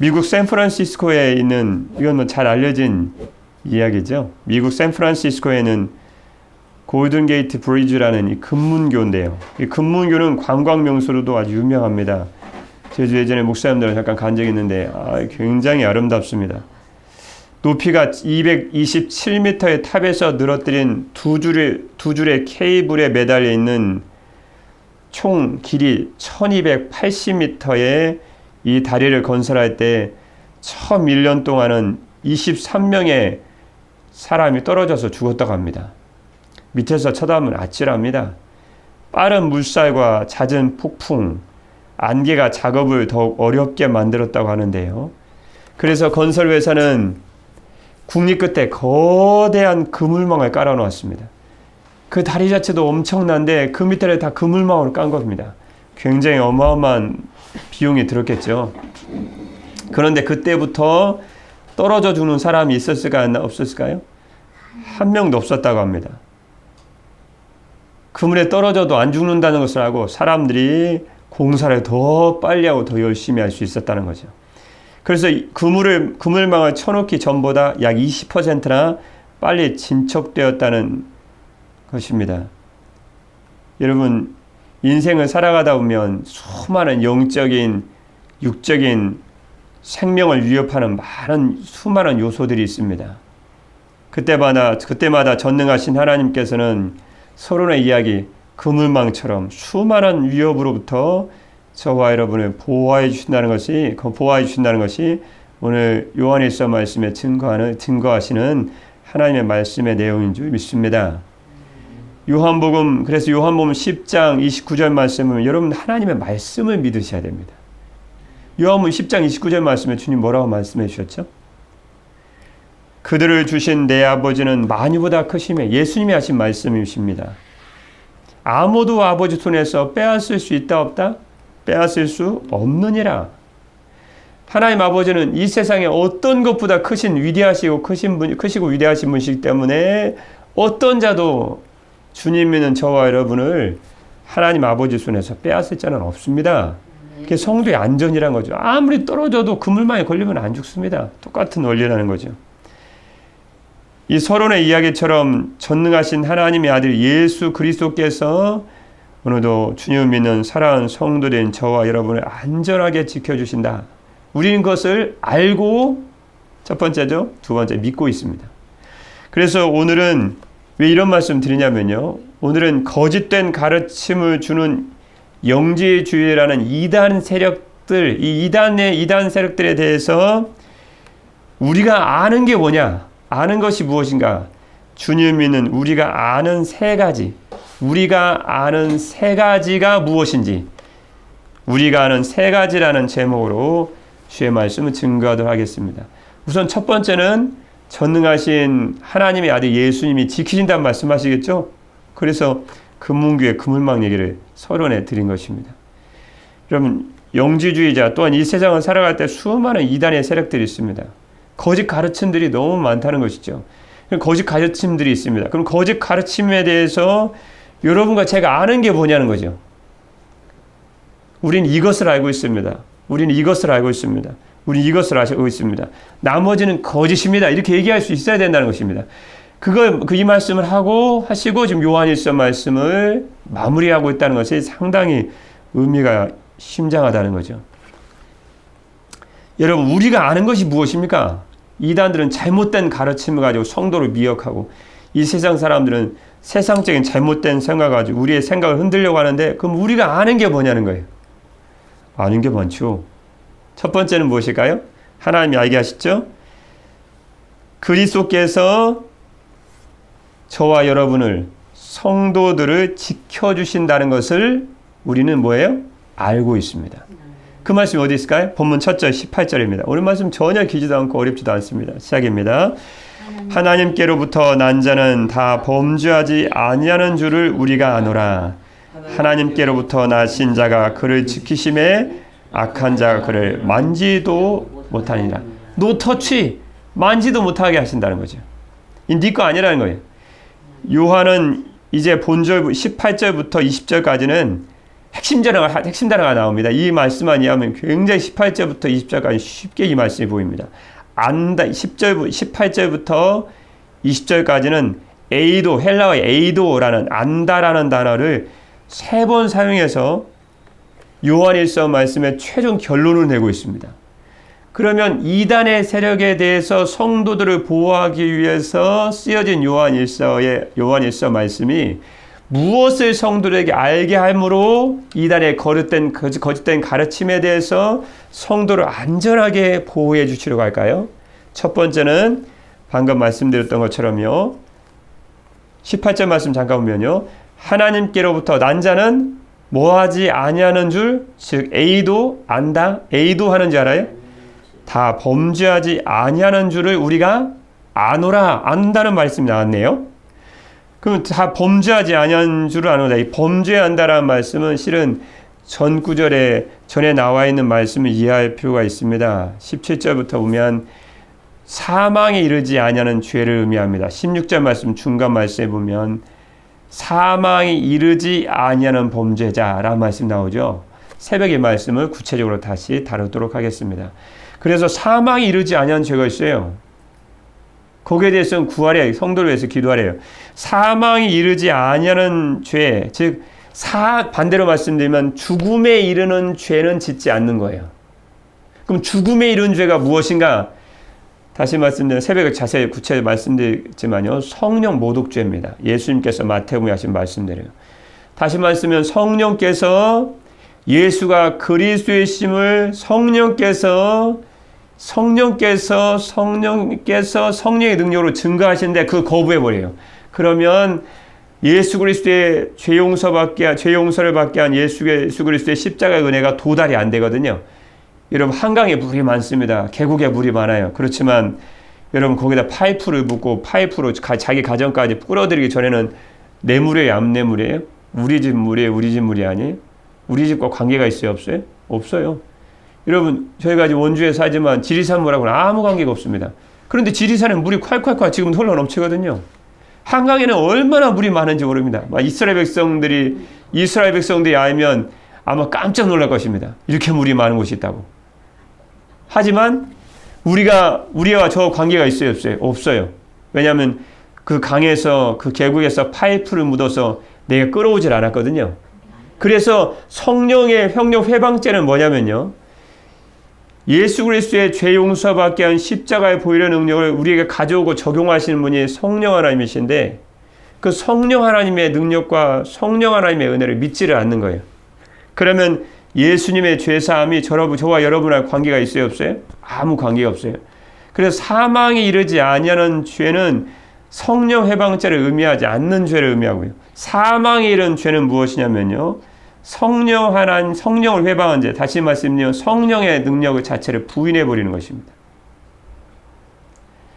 미국 샌프란시스코에 있는, 이건 뭐 잘 알려진 이야기죠. 미국 샌프란시스코에는 골든 게이트 브리지라는 이 금문교인데요. 이 금문교는 관광 명소로도 아주 유명합니다. 제가 예전에 목사님들을 잠깐 간 적이 있는데 굉장히 아름답습니다. 높이가 227m의 탑에서 늘어뜨린 두 줄의 케이블에 매달려 있는 총 길이 1280m의 이 다리를 건설할 때 처음 1년 동안은 23명의 사람이 떨어져서 죽었다고 합니다. 밑에서 쳐다보면 아찔합니다. 빠른 물살과 잦은 폭풍, 안개가 작업을 더욱 어렵게 만들었다고 하는데요. 그래서 건설회사는 국리 끝에 거대한 그물망을 깔아놓았습니다. 그 다리 자체도 엄청난데 그 밑에를 다 그물망으로 깐 겁니다. 굉장히 어마어마한 비용이 들었겠죠. 그런데 그때부터 떨어져 죽는 사람이 있었을까 없었을까요? 한 명도 없었다고 합니다. 그물에 떨어져도 안 죽는다는 것을 알고 사람들이 공사를 더 빨리 하고 더 열심히 할 수 있었다는 거죠. 그래서 그물망을 쳐놓기 전보다 약 20%나 빨리 진척되었다는 것입니다. 여러분, 인생을 살아가다 보면 수많은 영적인, 육적인 생명을 위협하는 수많은 요소들이 있습니다. 그때마다 전능하신 하나님께서는 서론의 이야기, 그물망처럼 수많은 위협으로부터 저와 여러분을 보호해 주신다는 것이 오늘 요한일서 말씀에 증거하시는 하나님의 말씀의 내용인 줄 믿습니다. 요한복음 10장 29절 말씀은 여러분 하나님의 말씀을 믿으셔야 됩니다. 요한복음 10장 29절 말씀에 주님 뭐라고 말씀해 주셨죠? 그들을 주신 내 아버지는 만유보다 크시며, 예수님이 하신 말씀이십니다. 아무도 아버지 손에서 빼앗을 수 있다 없다? 빼앗을 수 없느니라. 하나님 아버지는 이 세상에 어떤 것보다 크시고 위대하신 분이시기 때문에 어떤 자도 주님 믿는 저와 여러분을 하나님 아버지 손에서 빼앗을 자는 없습니다. 그게 성도의 안전이란 거죠. 아무리 떨어져도 그물망에 걸리면 안 죽습니다. 똑같은 원리라는 거죠. 이 서론의 이야기처럼 전능하신 하나님의 아들 예수 그리스도께서 오늘도 주님을 믿는 사랑하는 성도된 저와 여러분을 안전하게 지켜주신다. 우리는 그것을 알고, 첫 번째죠. 두 번째, 믿고 있습니다. 그래서 오늘은 왜 이런 말씀 드리냐면요. 오늘은 거짓된 가르침을 주는 영지주의라는 이단 세력들, 이 이단 세력들에 대해서 우리가 아는 게 뭐냐? 아는 것이 무엇인가? 주님 믿는 우리가 아는 세 가지가 무엇인지, 우리가 아는 세 가지라는 제목으로 주의 말씀을 증거하도록 하겠습니다. 우선 첫 번째는 전능하신 하나님의 아들 예수님이 지키신다는 말씀하시겠죠? 그래서 금문교의 그물망 얘기를 서론에 드린 것입니다. 여러분, 영지주의자 또한 이 세상을 살아갈 때 수많은 이단의 세력들이 있습니다. 거짓 가르침들이 너무 많다는 것이죠. 거짓 가르침들이 있습니다. 그럼 거짓 가르침에 대해서 여러분과 제가 아는 게 뭐냐는 거죠. 우린 이것을 알고 있습니다. 우리는 이것을 알고 있습니다. 우리는 이것을 알고 있습니다. 나머지는 거짓입니다. 이렇게 얘기할 수 있어야 된다는 것입니다. 이 말씀을 하시고 지금 요한일서 말씀을 마무리하고 있다는 것이 상당히 의미가 심장하다는 거죠. 여러분, 우리가 아는 것이 무엇입니까? 이단들은 잘못된 가르침을 가지고 성도를 미혹하고, 이 세상 사람들은 세상적인 잘못된 생각을 가지고 우리의 생각을 흔들려고 하는데, 그럼 우리가 아는 게 뭐냐는 거예요. 아는 게 많죠. 첫 번째는 무엇일까요? 하나님이 알게 하시죠? 그리스도께서 저와 여러분을, 성도들을 지켜주신다는 것을 우리는 뭐예요? 알고 있습니다. 그 말씀이 어디 있을까요? 본문 첫 절 18절입니다. 오늘 말씀 전혀 길지도 않고 어렵지도 않습니다. 시작입니다. 하나님께로부터 난 자는 다 범죄하지 아니하는 줄을 우리가 아노라. 하나님께로부터 나신 자가 그를 지키심에 악한 자가 그를 만지도 못하니라. 노 터치, 만지도 못하게 하신다는 거죠. 이 네 거 아니라는 거예요. 요한은 이제 본절 18절부터 20절까지는 핵심 단어가 나옵니다. 이 말씀만 이해하면 굉장히 18절부터 20절까지 쉽게 이 말씀이 보입니다. 안다, 18절부터 20절까지는 에이도, 헬라어의 에이도라는 안다라는 단어를 3번 사용해서 요한일서 말씀의 최종 결론을 내고 있습니다. 그러면 이단의 세력에 대해서 성도들을 보호하기 위해서 쓰여진 요한일서 말씀이 무엇을 성도들에게 알게 함으로 이단의 거짓된 가르침에 대해서 성도를 안전하게 보호해 주시려고 할까요? 첫 번째는 방금 말씀드렸던 것처럼요. 18절 말씀 잠깐 보면요. 하나님께로부터 난 자는 뭐하지 아니하는 줄, 즉 에이도 안다. 에이도 하는지 알아요? 다 범죄하지 아니하는 줄을 우리가 아노라. 안다는 말씀이 나왔네요. 그럼 다 범죄하지 아니하는 줄을 아노라. 이 범죄한다라는 말씀은 실은 전 구절에 전에 나와 있는 말씀을 이해할 필요가 있습니다. 17절부터 보면 사망에 이르지 아니하는 죄를 의미합니다. 16절 말씀 중간 말씀에 보면 사망에 이르지 아니하는 범죄자라는 말씀 나오죠. 새벽의 말씀을 구체적으로 다시 다루도록 하겠습니다. 그래서 사망에 이르지 아니하는 죄가 있어요. 거기에 대해서는 구하래요. 성도를 위해서 기도하래요. 사망에 이르지 아니하는 죄, 즉 반대로 말씀드리면 죽음에 이르는 죄는 짓지 않는 거예요. 그럼 죽음에 이르는 죄가 무엇인가? 다시 말씀드리면 새벽에 자세히 구체적으로 말씀드리지만요. 성령 모독죄입니다. 예수님께서 마태복음에 하신 말씀대로요. 다시 말씀드리면 성령께서 예수가 그리스도의 심을 성령께서 성령의 능력으로 증거하시는데 그 거부해버려요. 그러면 예수 그리스도의 죄 용서를 받게 한 예수 그리스도의 십자가의 은혜가 도달이 안 되거든요. 여러분 한강에 물이 많습니다. 계곡에 물이 많아요. 그렇지만 여러분 거기다 파이프를 붓고 파이프로 자기 가정까지 뿌려드리기 전에는 내 물이에요? 안 내 물이에요? 우리 집 물이에요? 우리 집 물이 아니에요? 우리 집과 관계가 있어요? 없어요? 없어요. 여러분 저희가 지금 원주에 살지만 지리산 물하고는 아무 관계가 없습니다. 그런데 지리산에 물이 콸콸콸 지금 흘러 넘치거든요. 한강에는 얼마나 물이 많은지 모릅니다. 이스라엘 백성들이 알면 아마 깜짝 놀랄 것입니다. 이렇게 물이 많은 곳이 있다고. 하지만 우리와 저 관계가 있어요? 없어요? 없어요. 왜냐하면 그 강에서 그 계곡에서 파이프를 묻어서 내가 끌어오질 않았거든요. 그래서 성령의 회방죄는 뭐냐면요. 예수 그리스도의 죄 용서받게 한 십자가의 보혈의 능력을 우리에게 가져오고 적용하시는 분이 성령 하나님이신데 그 성령 하나님의 능력과 성령 하나님의 은혜를 믿지를 않는 거예요. 그러면 예수님의 죄사함이 저와 여러분과 관계가 있어요? 없어요? 아무 관계가 없어요. 그래서 사망에 이르지 아니하는 죄는 성령 회방죄를 의미하지 않는 죄를 의미하고요. 사망에 이른 죄는 무엇이냐면요. 성령을 회방한 죄, 다시 말씀드리면 성령의 능력을 자체를 부인해버리는 것입니다.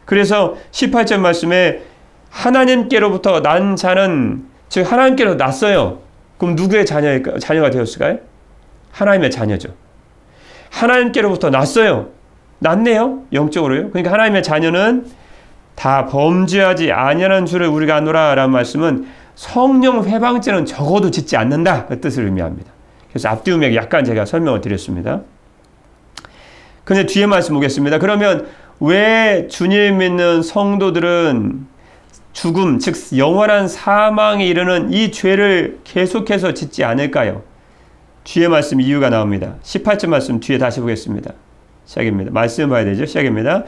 그래서 18절 말씀에 하나님께로부터 난 자는, 즉 하나님께로 났어요. 그럼 누구의 자녀가 되었을까요? 하나님의 자녀죠. 하나님께로부터 났어요. 났네요. 영적으로요. 그러니까 하나님의 자녀는 다 범죄하지 아니하는 줄을 우리가 아노라 라는 말씀은 성령 회방죄는 적어도 짓지 않는다 그 뜻을 의미합니다. 그래서 앞뒤음에 약간 제가 설명을 드렸습니다. 근데 뒤에 말씀 보겠습니다. 그러면 왜 주님 믿는 성도들은 죽음, 즉 영원한 사망에 이르는 이 죄를 계속해서 짓지 않을까요? 뒤에 말씀 이유가 나옵니다. 18절 말씀 뒤에 다시 보겠습니다. 시작입니다. 말씀 봐야 되죠. 시작입니다.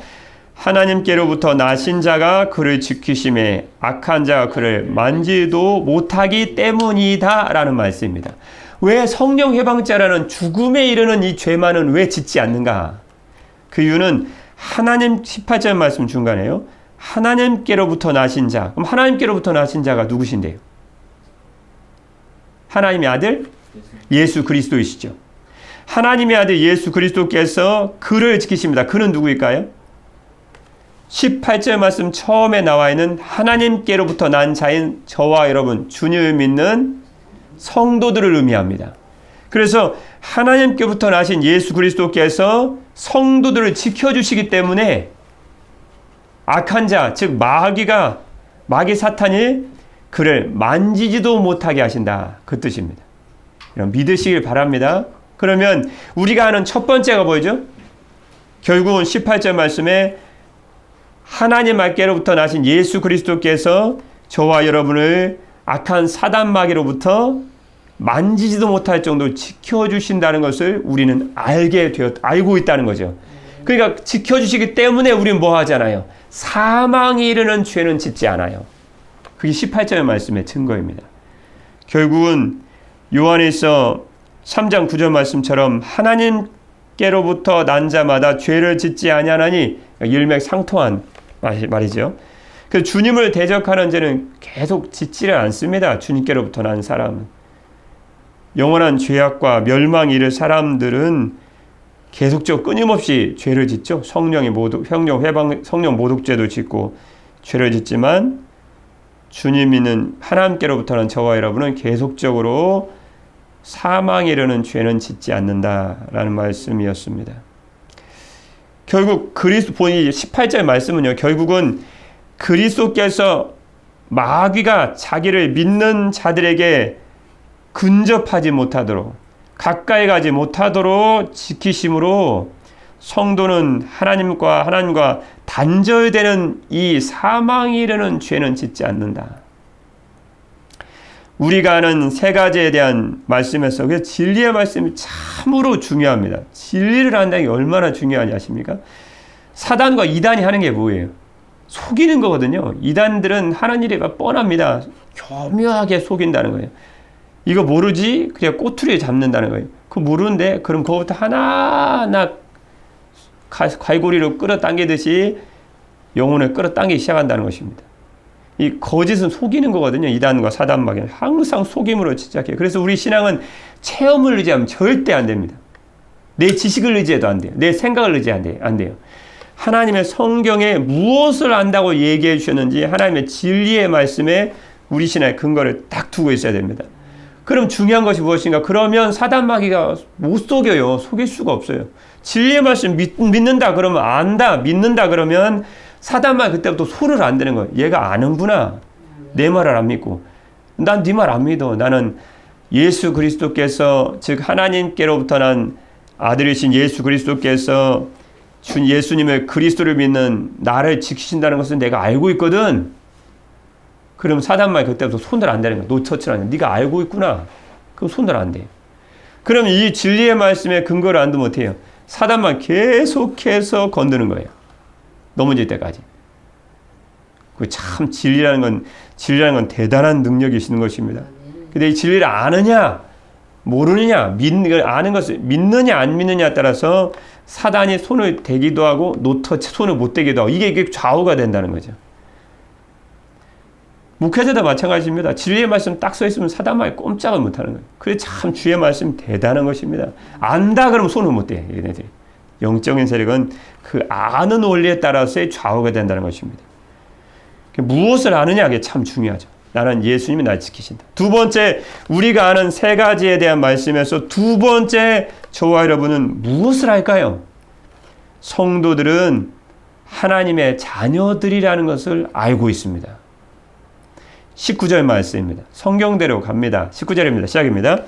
하나님께로부터 나신 자가 그를 지키심에 악한 자가 그를 만지도 못하기 때문이다 라는 말씀입니다. 왜 성령 회방죄라는 죽음에 이르는 이 죄만은 왜 짓지 않는가? 그 이유는 하나님 18절 말씀 중간에요. 하나님께로부터 나신 자. 그럼 하나님께로부터 나신 자가 누구신데요? 하나님의 아들 예수 그리스도이시죠. 하나님의 아들 예수 그리스도께서 그를 지키십니다. 그는 누구일까요? 18절 말씀 처음에 나와 있는 하나님께로부터 난 자인 저와 여러분 주님을 믿는 성도들을 의미합니다. 그래서 하나님께로부터 나신 예수 그리스도께서 성도들을 지켜주시기 때문에 악한 자, 즉 마귀 사탄이 그를 만지지도 못하게 하신다. 그 뜻입니다. 믿으시길 바랍니다. 그러면 우리가 하는 첫 번째가 뭐죠? 결국은 18절 말씀에 하나님 말께로부터 나신 예수 그리스도께서 저와 여러분을 악한 사단 마귀로부터 만지지도 못할 정도로 지켜주신다는 것을 우리는 알고 있다는 거죠. 그러니까 지켜주시기 때문에 우리는 뭐 하잖아요? 사망에 이르는 죄는 짓지 않아요. 그게 18절의 말씀의 증거입니다. 결국은 요한에서 3장 9절 말씀처럼 하나님께로부터 난 자마다 죄를 짓지 아니하나니 일맥상통한 말이죠. 그 주님을 대적하는 죄는 계속 짓지를 않습니다. 주님께로부터 난 사람은. 영원한 죄악과 멸망이 이를 사람들은 계속적으로 끊임없이 죄를 짓죠. 성령 모독죄도 짓고 죄를 짓지만 주님 있는 하나님께로부터 난 저와 여러분은 계속적으로 사망에 이르는 죄는 짓지 않는다라는 말씀이었습니다. 결국 본이 18절 말씀은요. 결국은 그리스도께서 마귀가 자기를 믿는 자들에게 근접하지 못하도록 가까이 가지 못하도록 지키심으로 성도는 하나님과 단절되는 이 사망에 이르는 죄는 짓지 않는다. 우리가 아는 세 가지에 대한 말씀에서 그 진리의 말씀이 참으로 중요합니다. 진리를 안다는 게 얼마나 중요하냐 아십니까? 사단과 이단이 하는 게 뭐예요? 속이는 거거든요. 이단들은 하는 일이 뻔합니다. 교묘하게 속인다는 거예요. 이거 모르지? 그냥 꼬투리에 잡는다는 거예요. 그거 모르는데 그럼 그거부터 하나하나 갈고리로 끌어당기듯이 영혼을 끌어당기기 시작한다는 것입니다. 이 거짓은 속이는 거거든요. 이단과 사단마귀는 항상 속임으로 시작해요. 그래서 우리 신앙은 체험을 의지하면 절대 안 됩니다. 내 지식을 의지해도 안 돼요. 내 생각을 의지해도 안 돼요. 하나님의 성경에 무엇을 안다고 얘기해 주셨는지 하나님의 진리의 말씀에 우리 신앙의 근거를 딱 두고 있어야 됩니다. 그럼 중요한 것이 무엇인가? 그러면 사단마귀가 못 속여요. 속일 수가 없어요. 진리의 말씀 믿는다 그러면 안다. 믿는다 그러면 사단마귀 그때부터 소를 안 되는 거예요. 얘가 아는구나. 내 말을 안 믿고. 난 네 말 안 믿어. 나는 예수 그리스도께서 즉 하나님께로부터 난 아들이신 예수 그리스도께서 예수님의 그리스도를 믿는 나를 지키신다는 것을 내가 알고 있거든. 그럼 사단마귀 그때부터 손을 안 대는 거야. 노처치를 안 돼. 네가 알고 있구나. 그럼 손을 안 대. 그럼 이 진리의 말씀에 근거를 안 두면 어때요? 사단마귀 계속해서 건드는 거예요. 넘어질 때까지. 그 참 진리라는 건 대단한 능력이시는 것입니다. 근데 이 진리를 아느냐, 모르느냐, 아는 것을 믿느냐 안 믿느냐에 따라서 사단이 손을 대기도 하고 손을 못 대기도 하고 이게 좌우가 된다는 거죠. 목회자도 마찬가지입니다. 진리의 말씀 딱 써 있으면 사단마귀 꼼짝을 못하는 거예요. 그래 참 주의 말씀 대단한 것입니다. 안다 그러면 손을 못 대. 얘네들이. 영적인 세력은 그 아는 원리에 따라서의 좌우가 된다는 것입니다. 무엇을 아느냐 이게 참 중요하죠. 나는 예수님이 날 지키신다. 두 번째 우리가 아는 세 가지에 대한 말씀에서 두 번째 저와 여러분은 무엇을 할까요? 성도들은 하나님의 자녀들이라는 것을 알고 있습니다. 19절 말씀입니다. 성경대로 갑니다. 19절입니다. 시작입니다.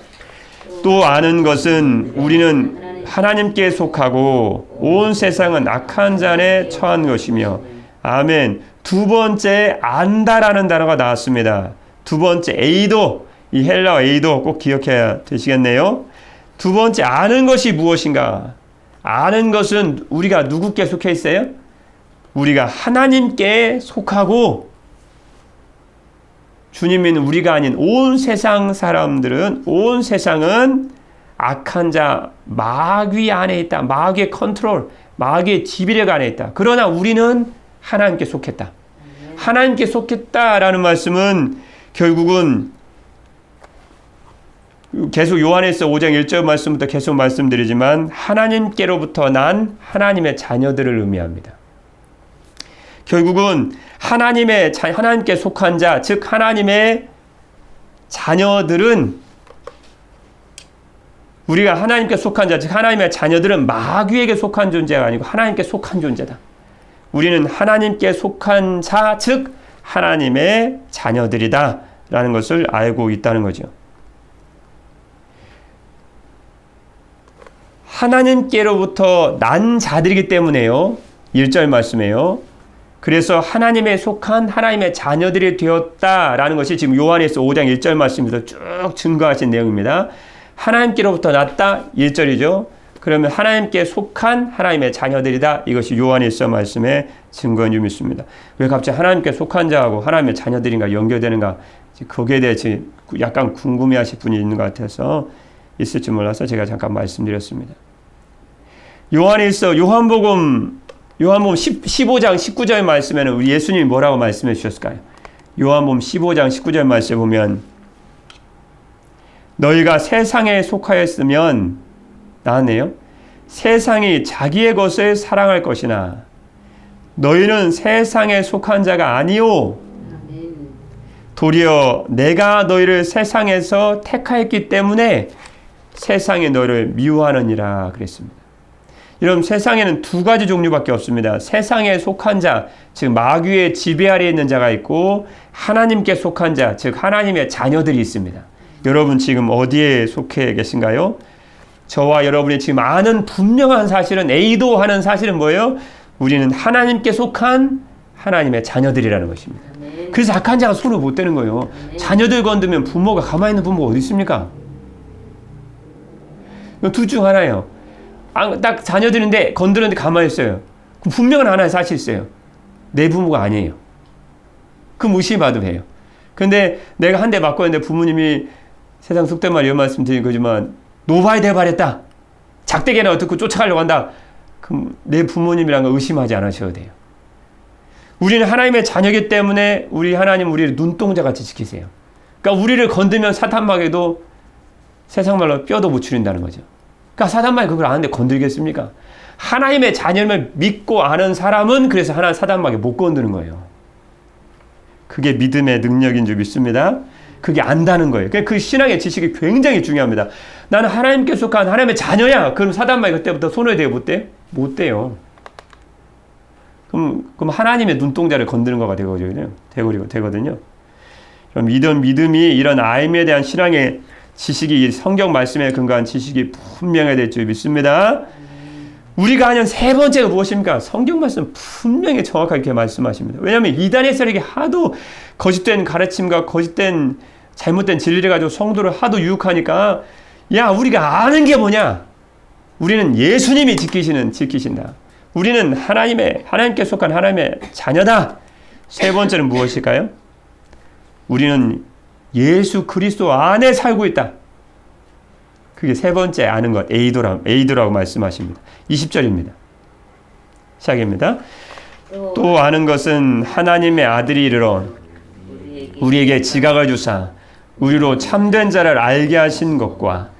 또 아는 것은 우리는 하나님께 속하고 온 세상은 악한 잔에 처한 것이며 아멘. 두 번째 안다라는 단어가 나왔습니다. 두 번째 에이도 이 헬라어 에이도 꼭 기억해야 되시겠네요. 두 번째 아는 것이 무엇인가? 아는 것은 우리가 누구께 속해 있어요? 우리가 하나님께 속하고 주님 믿는 우리가 아닌 온 세상 사람들은 온 세상은 악한 자 마귀 안에 있다. 마귀의 컨트롤, 마귀의 지배력 안에 있다. 그러나 우리는 하나님께 속했다. 하나님께 속했다라는 말씀은 결국은 계속 요한에서 5장 1절 말씀부터 계속 말씀드리지만 하나님께로부터 난 하나님의 자녀들을 의미합니다. 결국은 하나님께 속한 자, 즉 하나님의 자녀들은 우리가 하나님께 속한 자, 즉 하나님의 자녀들은 마귀에게 속한 존재가 아니고 하나님께 속한 존재다. 우리는 하나님께 속한 자, 즉 하나님의 자녀들이다 라는 것을 알고 있다는 거죠. 하나님께로부터 난 자들이기 때문에요. 1절 말씀에요. 그래서 하나님에 속한 하나님의 자녀들이 되었다라는 것이 지금 요한에서 5장 1절 말씀에서 쭉 증거하신 내용입니다. 하나님께로부터 났다 1절이죠. 그러면 하나님께 속한 하나님의 자녀들이다. 이것이 요한일서 말씀의 증거인 줄 믿습니다. 왜 갑자기 하나님께 속한 자하고 하나님의 자녀들인가 연결되는가? 거기에 대해 약간 궁금해하실 분이 있는 것 같아서 있을지 몰라서 제가 잠깐 말씀드렸습니다. 요한복음 15장 19절 말씀에는 우리 예수님이 뭐라고 말씀해 주셨을까요? 요한복음 15장 19절 말씀에 보면 너희가 세상에 속하였으면 나네요. 세상이 자기의 것을 사랑할 것이나 너희는 세상에 속한 자가 아니오. 도리어 내가 너희를 세상에서 택하였기 때문에 세상이 너희를 미워하느니라 그랬습니다. 여러분 세상에는 두 가지 종류밖에 없습니다. 세상에 속한 자, 즉 마귀의 지배 아래에 있는 자가 있고 하나님께 속한 자, 즉 하나님의 자녀들이 있습니다. 여러분 지금 어디에 속해 계신가요? 저와 여러분이 지금 아는 분명한 사실은 A도 사실은 뭐예요? 우리는 하나님께 속한 하나님의 자녀들이라는 것입니다. 그래서 악한 자가 손을 못 대는 거예요. 자녀들 건드면 부모가 가만히 있는 부모가 어디 있습니까? 둘 중 하나예요. 딱 자녀들인데 건드렸는데 가만히 있어요. 그럼 분명한 하나의 사실이 있어요. 내 부모가 아니에요. 그 무시받으면 해요. 근데 내가 한 대 맞고 있는데 부모님이 세상 속된 말 이런 말씀 드린 거지만 노바에 대발했다. 작대기나 듣고 쫓아가려고 한다. 그럼 내 부모님이란 걸 의심하지 않으셔도 돼요. 우리는 하나님의 자녀이기 때문에 하나님 우리를 눈동자같이 지키세요. 그러니까 우리를 건들면 사탄마귀도 세상 말로 뼈도 못 추린다는 거죠. 그러니까 사탄마귀 그걸 아는데 건들겠습니까? 하나님의 자녀를 믿고 아는 사람은 그래서 사탄마귀 못 건드는 거예요. 그게 믿음의 능력인 줄 믿습니다. 그게 안다는 거예요. 그 신앙의 지식이 굉장히 중요합니다. 나는 하나님께 속한 하나님의 자녀야. 그럼 사단마귀 그때부터 손을 대고 못 대? 못 대요. 그럼 하나님의 눈동자를 건드는 거가 되거든요. 그럼 믿음이 이런 아임에 대한 신앙의 지식이 성경 말씀에 근거한 지식이 분명해야 될 줄 믿습니다. 우리가 하는 세 번째가 무엇입니까? 성경 말씀 분명히 정확하게 이렇게 말씀하십니다. 왜냐하면 이단의 세력이 하도 거짓된 가르침과 거짓된 잘못된 진리를 가지고 성도를 하도 유혹하니까 야 우리가 아는 게 뭐냐? 우리는 예수님이 지키신다. 우리는 하나님께 속한 하나님의 자녀다. 세 번째는 무엇일까요? 우리는 예수 그리스도 안에 살고 있다. 그게 세 번째 아는 것, 에이도라고 말씀하십니다. 20절입니다. 시작입니다. 또 아는 것은 하나님의 아들이 이르러 우리에게 지각을 주사 우리로 참된 자를 알게 하신 것과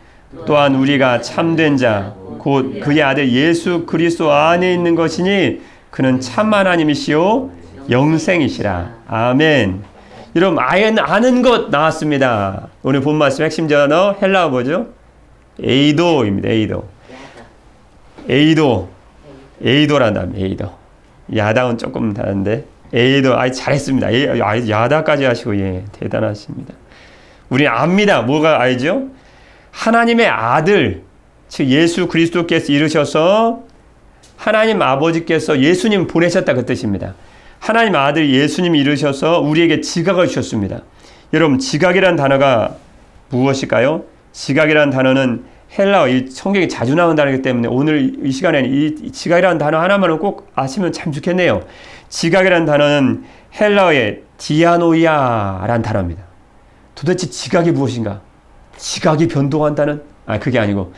또한 우리가 참된 자, 곧 그의 아들 예수 그리스도 안에 있는 것이니 그는 참 하나님이시요 영생이시라. 아멘. 여러분 아는 것 나왔습니다. 오늘 본 말씀 핵심 단어 헬라어 뭐죠? 에이도입니다. 에이도란다. 야당은 조금 다른데 에이도 잘했습니다. 야다까지 하시고 대단하십니다. 우리 압니다. 뭐가 알죠? 하나님의 아들 즉 예수 그리스도께서 이르셔서 하나님 아버지께서 예수님 보내셨다 그 뜻입니다. 하나님 아들 예수님이 이르셔서 우리에게 지각을 주셨습니다. 여러분 지각이라는 단어가 무엇일까요? 지각이라는 단어는 헬라어, 이 성경에 자주 나오는 단어이기 때문에 오늘 이 시간에는 이 지각이라는 단어 하나만은 꼭 아시면 참 좋겠네요. 지각이라는 단어는 헬라어의 디아노이아라는 단어입니다. 도대체 지각이 무엇인가? 지각이 변동한다는? 그게 아니고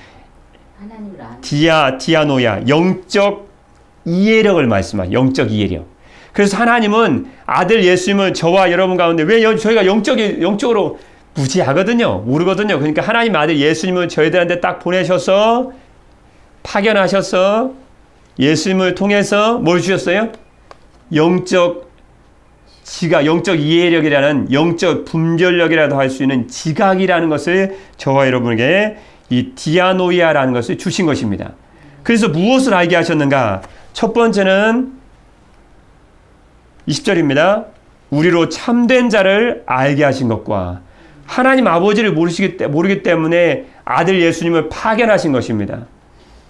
디아노야, 영적 이해력을 말씀하죠. 영적 이해력. 그래서 하나님은 아들 예수님을 저와 여러분 가운데 왜 저희가 영적으로 무지하거든요. 모르거든요. 그러니까 하나님 아들 예수님을 저희들한테 딱 보내셔서 파견하셔서 예수님을 통해서 뭘 주셨어요? 영적 이해력이라는 영적 분별력이라도 할 수 있는 지각이라는 것을 저와 여러분에게 이 디아노이아라는 것을 주신 것입니다. 그래서 무엇을 알게 하셨는가? 첫 번째는 20절입니다. 우리로 참된 자를 알게 하신 것과 하나님 아버지를 모르기 때문에 아들 예수님을 파견하신 것입니다.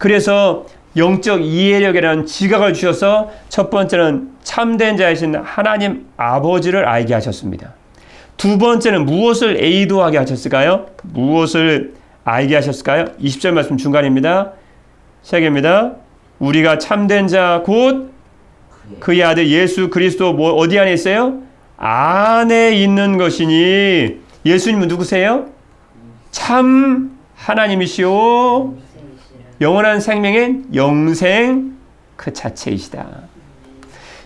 그래서 영적 이해력이라는 지각을 주셔서 첫 번째는 참된 자이신 하나님 아버지를 알게 하셨습니다. 두 번째는 무엇을 에이도하게 하셨을까요? 무엇을 알게 하셨을까요? 20절 말씀 중간입니다. 시작입니다. 우리가 참된 자 곧 그의 아들 예수 그리스도 어디 안에 있어요? 안에 있는 것이니. 예수님은 누구세요? 참 하나님이시오 영원한 생명인 영생 그 자체이시다.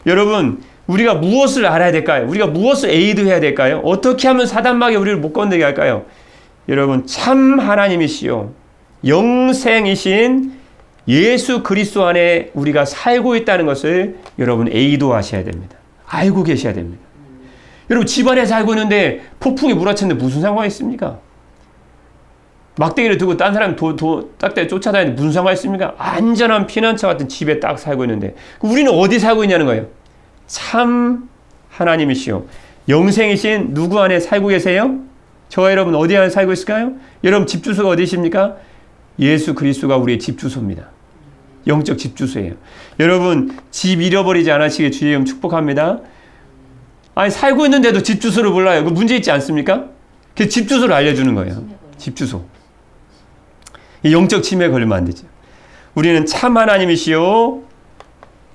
여러분, 우리가 무엇을 알아야 될까요? 우리가 무엇을 에이드해야 될까요? 어떻게 하면 사단마귀 우리를 못 건드리게 할까요? 여러분, 참 하나님이시오 영생이신 예수 그리스도 안에 우리가 살고 있다는 것을 여러분 에이도하셔야 됩니다. 알고 계셔야 됩니다. 여러분, 집안에 살고 있는데 폭풍이 몰아쳤는데 무슨 상관이 있습니까? 막대기를 들고 딴 사람 딱대 쫓아다니는데 무슨 상관이 있습니까? 안전한 피난처 같은 집에 딱 살고 있는데 우리는 어디 살고 있냐는 거예요. 참 하나님이시오 영생이신 누구 안에 살고 계세요? 저와 여러분 어디 안에 살고 있을까요? 여러분 집 주소가 어디십니까? 예수 그리스도가 우리의 집 주소입니다. 영적 집 주소예요. 여러분 집 잃어버리지 않으시길 주의 이름 축복합니다. 아니 살고 있는데도 집 주소를 몰라요. 그 문제 있지 않습니까? 그 집 주소를 알려주는 거예요. 집 주소. 영적 침해에 걸리면 안 되죠. 우리는 참 하나님이시오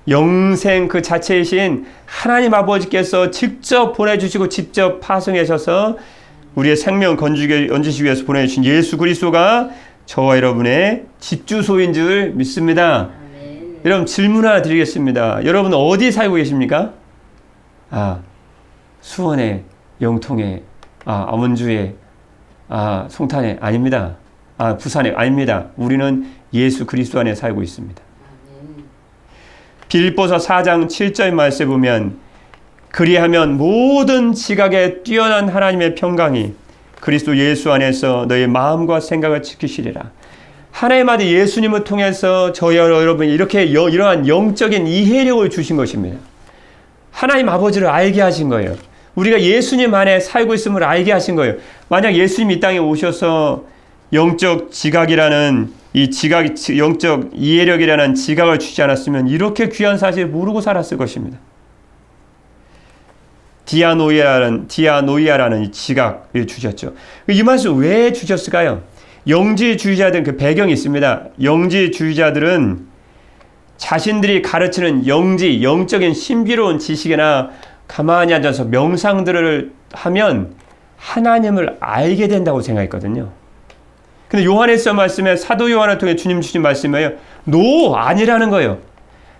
영생 그 자체이신 하나님 아버지께서 직접 보내주시고 직접 파송하셔서 우리의 생명 얹으시기 위해서 보내주신 예수 그리스도가 저와 여러분의 집 주소인 줄 믿습니다. 여러분 질문 하나 드리겠습니다. 여러분 어디 살고 계십니까? 수원에, 영통에, 원주에, 송탄에 아닙니다. 부산에 아닙니다. 우리는 예수 그리스도 안에 살고 있습니다. 빌립보서 4장 7절 말씀에 보면 그리하면 모든 지각에 뛰어난 하나님의 평강이 그리스도 예수 안에서 너의 마음과 생각을 지키시리라. 하나님 아들 예수님을 통해서 저와 여러분 이렇게 이러한 영적인 이해력을 주신 것입니다. 하나님 아버지를 알게 하신 거예요. 우리가 예수님 안에 살고 있음을 알게 하신 거예요. 만약 예수님이 이 땅에 오셔서 영적 지각이라는 영적 이해력이라는 지각을 주지 않았으면 이렇게 귀한 사실을 모르고 살았을 것입니다. 디아노이아라는 이 지각을 주셨죠. 이 말씀 왜 주셨을까요? 영지주의자들은 그 배경이 있습니다. 영지주의자들은 자신들이 가르치는 영적인 신비로운 지식이나 가만히 앉아서 명상들을 하면 하나님을 알게 된다고 생각했거든요. 근데 요한일서 말씀에 사도 요한을 통해 주님 주신 말씀이에요. 아니라는 거예요.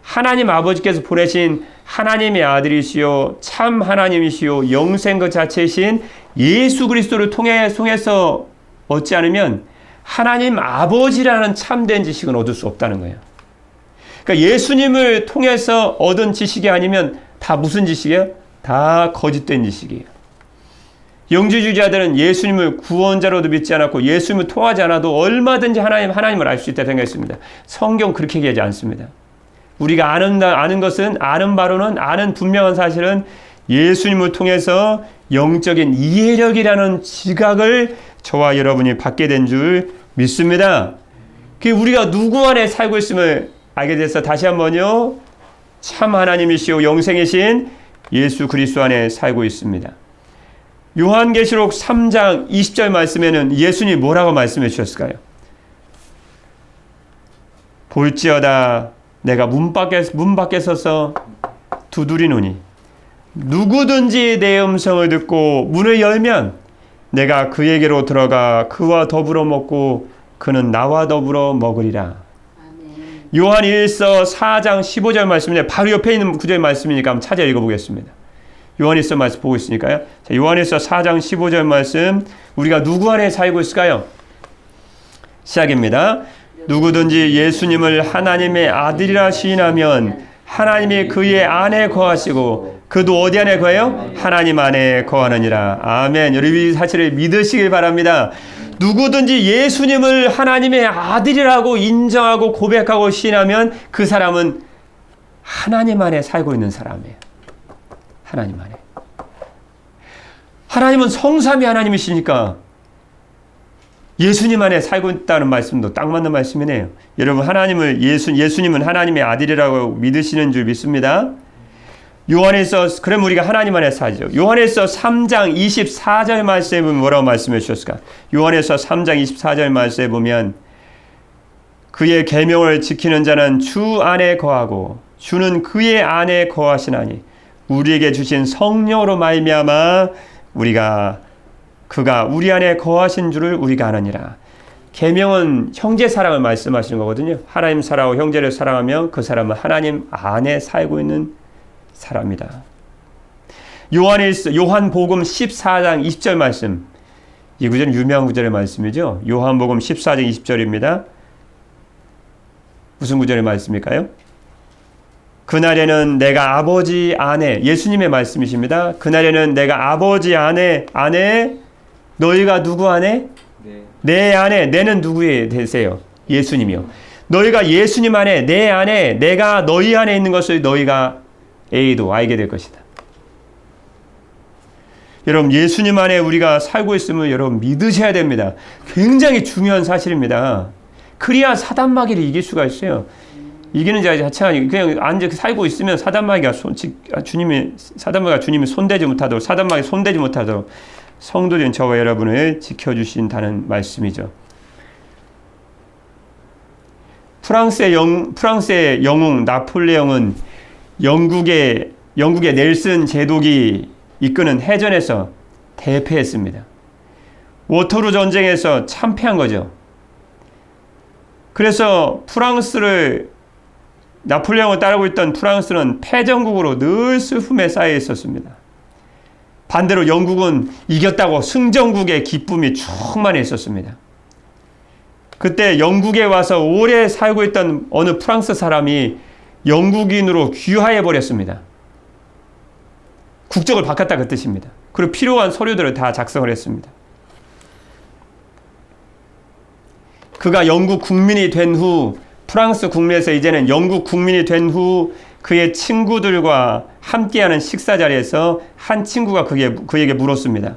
하나님 아버지께서 보내신 하나님의 아들이시요 참 하나님이시요 영생 그 자체이신 예수 그리스도를 통해서 얻지 않으면 하나님 아버지라는 참된 지식은 얻을 수 없다는 거예요. 그러니까 예수님을 통해서 얻은 지식이 아니면 다 무슨 지식이에요? 다 거짓된 지식이에요. 영지주의자들은 예수님을 구원자로도 믿지 않았고 예수님을 통하지 않아도 얼마든지 하나님을 알 수 있다 생각했습니다. 성경 그렇게 얘기하지 않습니다. 우리가 아는 바로는 아는 분명한 사실은 예수님을 통해서 영적인 이해력이라는 지각을 저와 여러분이 받게 된 줄 믿습니다. 우리가 누구 안에 살고 있음을 알게 돼서 다시 한번요. 참 하나님이시오 영생이신 예수 그리스도 안에 살고 있습니다. 요한계시록 3장 20절 말씀에는 예수님이 뭐라고 말씀해 주셨을까요? 볼지어다 내가 문 밖에 서서 두드리노니 누구든지 내 음성을 듣고 문을 열면 내가 그에게로 들어가 그와 더불어 먹고 그는 나와 더불어 먹으리라. 요한 1서 4장 15절 말씀인데 바로 옆에 있는 구절 말씀이니까 한번 찾아 읽어보겠습니다. 요한일서 말씀 보고 있으니까요. 자, 요한일서 4장 15절 말씀 우리가 누구 안에 살고 있을까요? 시작입니다. 누구든지 예수님을 하나님의 아들이라 시인하면 하나님이 그의 안에 거하시고 그도 어디 안에 거해요? 하나님 안에 거하느니라. 아멘. 여러분 이 사실을 믿으시길 바랍니다. 누구든지 예수님을 하나님의 아들이라고 인정하고 고백하고 시인하면 그 사람은 하나님 안에 살고 있는 사람이에요. 하나님 안에. 하나님은 성삼위 하나님이시니까 예수님 안에 살고 있다는 말씀도 딱 맞는 말씀이네요. 여러분 예수님은 하나님의 아들이라고 믿으시는 줄 믿습니다. 요한에서 그럼 우리가 하나님 안에 살죠. 요한에서 3장 24절 말씀에 보면 뭐라고 말씀해 주셨을까? 요한에서 3장 24절 말씀에 보면 그의 계명을 지키는 자는 주 안에 거하고 주는 그의 안에 거하시나니 우리에게 주신 성령으로 말미암아 그가 우리 안에 거하신 줄을 우리가 아느니라. 계명은 형제 사랑을 말씀하시는 거거든요. 하나님 사랑하고 형제를 사랑하면 그 사람은 하나님 안에 살고 있는 사람이다. 요한복음 14장 20절 말씀. 이 구절은 유명한 구절의 말씀이죠. 요한복음 14장 20절입니다. 무슨 구절의 말씀일까요? 그날에는 내가 아버지 안에, 예수님의 말씀이십니다. 그날에는 내가 아버지 안에 너희가 누구 안에? 네. 내 안에. 내는 누구에 되세요? 예수님이요. 너희가 예수님 안에, 내 안에, 내가 너희 안에 있는 것을 너희가 A도 알게 될 것이다. 여러분, 예수님 안에 우리가 살고 있음을 여러분 믿으셔야 됩니다. 굉장히 중요한 사실입니다. 그래야 사단마귀를 이길 수가 있어요. 이기는 자체가 아니고 그냥 앉아 살고 있으면 사단마귀가 주님이 손대지 못하도록, 사단마귀 손대지 못하도록 성도된 저와 여러분을 지켜주신다는 말씀이죠. 프랑스의 영웅 나폴레옹은 영국의 넬슨 제독이 이끄는 해전에서 대패했습니다. 워터루 전쟁에서 참패한 거죠. 그래서 나폴레옹을 따르고 있던 프랑스는 패전국으로 늘 슬픔에 쌓여 있었습니다. 반대로 영국은 이겼다고 승전국의 기쁨이 충만해 있었습니다. 그때 영국에 와서 오래 살고 있던 어느 프랑스 사람이 영국인으로 귀화해 버렸습니다. 국적을 바꿨다 그 뜻입니다. 그리고 필요한 서류들을 다 작성을 했습니다. 그가 영국 국민이 된 후, 프랑스 국내에서 이제는 영국 국민이 된 후 그의 친구들과 함께하는 식사 자리에서 한 친구가 그에게 물었습니다.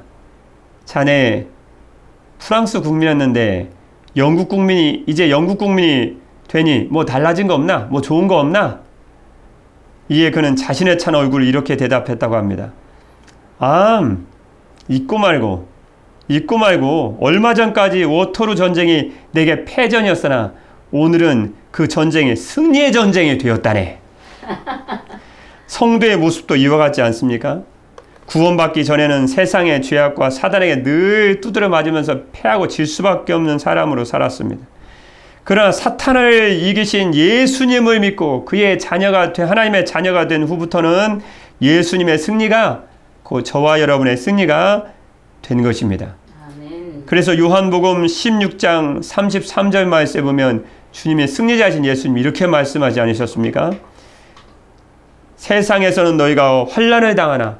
자네 프랑스 국민이었는데 이제 영국 국민이 되니 뭐 달라진 거 없나? 뭐 좋은 거 없나? 이에 그는 자신의 찬 얼굴을 이렇게 대답했다고 합니다. 잊고 말고 얼마 전까지 워터루 전쟁이 내게 패전이었으나 오늘은 그 전쟁이 승리의 전쟁이 되었다네. 성도의 모습도 이와 같지 않습니까? 구원받기 전에는 세상의 죄악과 사단에게 늘 두드려 맞으면서 패하고 질 수밖에 없는 사람으로 살았습니다. 그러나 사탄을 이기신 예수님을 믿고 하나님의 자녀가 된 후부터는 예수님의 승리가 곧 저와 여러분의 승리가 된 것입니다. 아멘. 그래서 요한복음 16장 33절 말씀에 보면 주님의 승리자이신 예수님이 이렇게 말씀하지 않으셨습니까? 세상에서는 너희가 환난을 당하나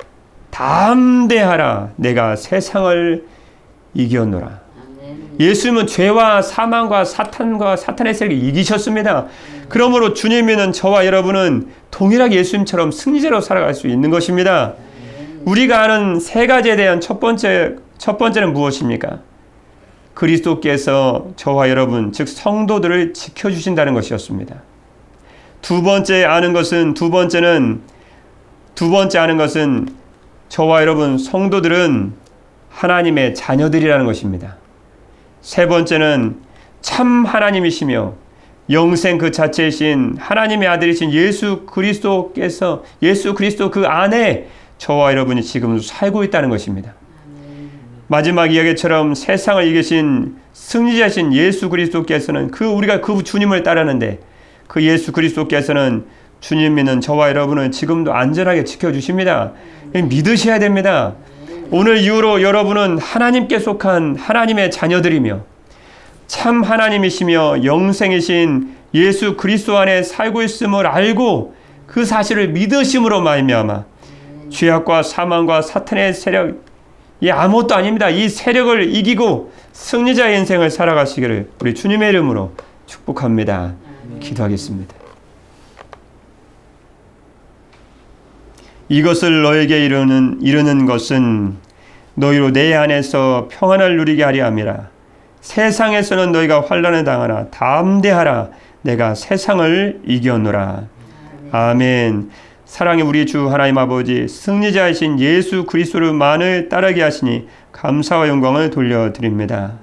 담대하라, 내가 세상을 이겼노라. 예수님은 죄와 사망과 사탄의 세력을 이기셨습니다. 그러므로 주님 믿는 저와 여러분은 동일하게 예수님처럼 승리자로 살아갈 수 있는 것입니다. 우리가 아는 세 가지에 대한 첫 번째는 무엇입니까? 그리스도께서 저와 여러분, 즉 성도들을 지켜주신다는 것이었습니다. 두 번째 아는 것은 저와 여러분 성도들은 하나님의 자녀들이라는 것입니다. 세 번째는 참 하나님이시며 영생 그 자체이신 하나님의 아들이신 예수 그리스도 그 안에 저와 여러분이 지금 살고 있다는 것입니다. 마지막 이야기처럼 세상을 이기신 승리자신 예수 그리스도께서는 우리가 그 주님을 따르는데 그 예수 그리스도께서는 주님 믿는 저와 여러분을 지금도 안전하게 지켜주십니다. 믿으셔야 됩니다. 오늘 이후로 여러분은 하나님께 속한 하나님의 자녀들이며 참 하나님이시며 영생이신 예수 그리스도 안에 살고 있음을 알고 그 사실을 믿으심으로 말미암아 죄악과 사망과 사탄의 세력이 아무것도 아닙니다. 이 세력을 이기고 승리자의 인생을 살아가시기를 우리 주님의 이름으로 축복합니다. 기도하겠습니다. 이것을 너에게 이르는 것은 너희로 내 안에서 평안을 누리게 하려 함이라. 세상에서는 너희가 환난을 당하나 담대하라. 내가 세상을 이겼노라. 아멘. 사랑의 우리 주 하나님 아버지, 승리자이신 예수 그리스도만을 따르게 하시니 감사와 영광을 돌려드립니다.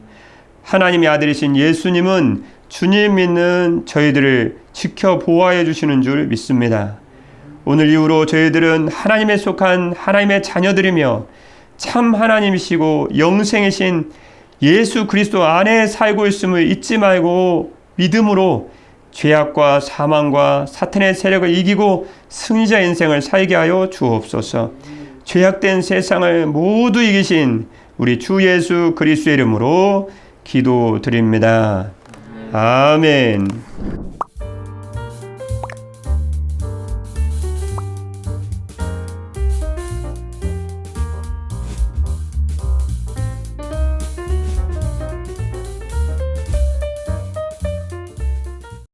하나님의 아들이신 예수님은 주님 믿는 저희들을 지켜 보호하여 주시는 줄 믿습니다. 오늘 이후로 저희들은 하나님에 속한 하나님의 자녀들이며 참 하나님이시고 영생이신 예수 그리스도 안에 살고 있음을 잊지 말고 믿음으로 죄악과 사망과 사탄의 세력을 이기고 승리자 인생을 살게 하여 주옵소서. 죄악된 세상을 모두 이기신 우리 주 예수 그리스도의 이름으로 기도드립니다. 아멘.